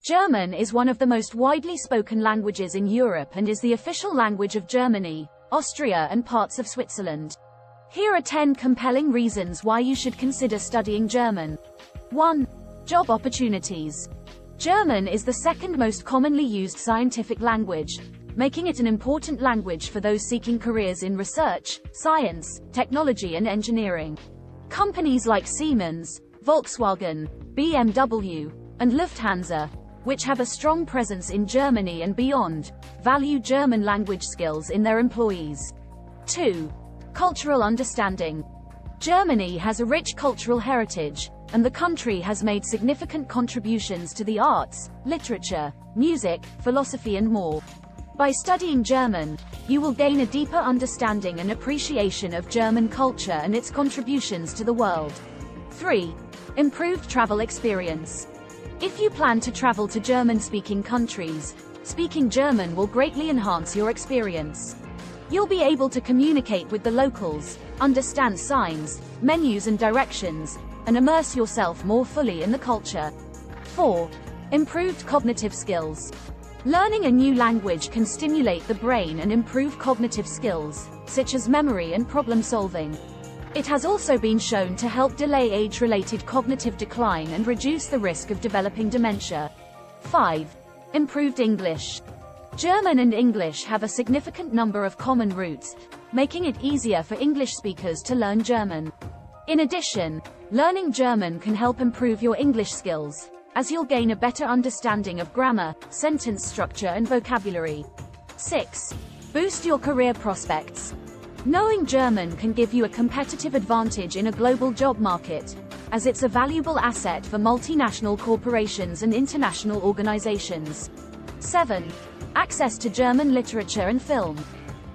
German is one of the most widely spoken languages in Europe and is the official language of Germany, Austria and parts of Switzerland. Here are 10 compelling reasons why you should consider studying German. 1. Job opportunities. German is the second most commonly used scientific language, making it an important language for those seeking careers in research, science, technology and engineering. Companies like Siemens, Volkswagen, BMW, and Lufthansa, which have a strong presence in Germany and beyond, value German language skills in their employees. 2. Cultural understanding. Germany has a rich cultural heritage, and the country has made significant contributions to the arts, literature, music, philosophy and more. By studying German, you will gain a deeper understanding and appreciation of German culture and its contributions to the world. 3. Improved travel experience. If you plan to travel to German-speaking countries, speaking German will greatly enhance your experience. You'll be able to communicate with the locals, understand signs, menus and directions, and immerse yourself more fully in the culture. 4. Improved cognitive skills. Learning a new language can stimulate the brain and improve cognitive skills, such as memory and problem solving. It has also been shown to help delay age-related cognitive decline and reduce the risk of developing dementia. 5. Improved English. German and English have a significant number of common roots, making it easier for English speakers to learn German. In addition, learning German can help improve your English skills, as you'll gain a better understanding of grammar, sentence structure and vocabulary. 6. Boost your career prospects. Knowing German can give you a competitive advantage in a global job market, as it's a valuable asset for multinational corporations and international organizations. 7. Access to German literature and film.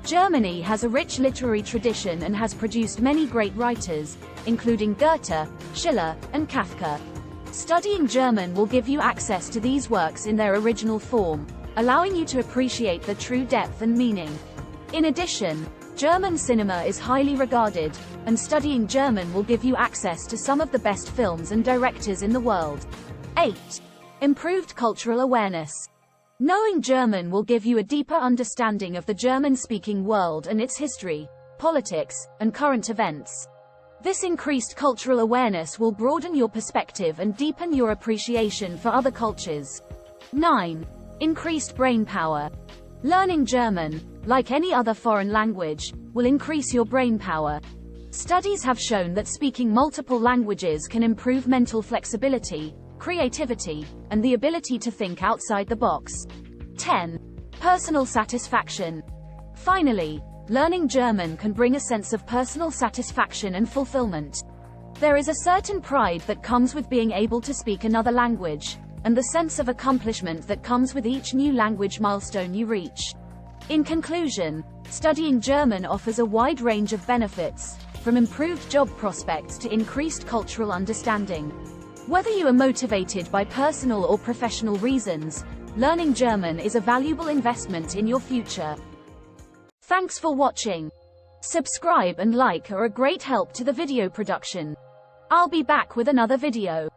Germany has a rich literary tradition and has produced many great writers, including Goethe, Schiller, and Kafka. Studying German will give you access to these works in their original form, allowing you to appreciate their true depth and meaning. In addition, German cinema is highly regarded, and studying German will give you access to some of the best films and directors in the world. 8. Improved cultural awareness. Knowing German will give you a deeper understanding of the German-speaking world and its history, politics, and current events. This increased cultural awareness will broaden your perspective and deepen your appreciation for other cultures. 9. Increased brain power. Learning German, like any other foreign language, will increase your brain power. Studies have shown that speaking multiple languages can improve mental flexibility, creativity, and the ability to think outside the box. 10. Personal satisfaction. Finally, learning German can bring a sense of personal satisfaction and fulfillment. There is a certain pride that comes with being able to speak another language, and the sense of accomplishment that comes with each new language milestone you reach. In conclusion, studying German offers a wide range of benefits, from improved job prospects to increased cultural understanding. Whether you are motivated by personal or professional reasons, learning German is a valuable investment in your future. Thanks for watching. Subscribe and like are a great help to the video production. I'll be back with another video.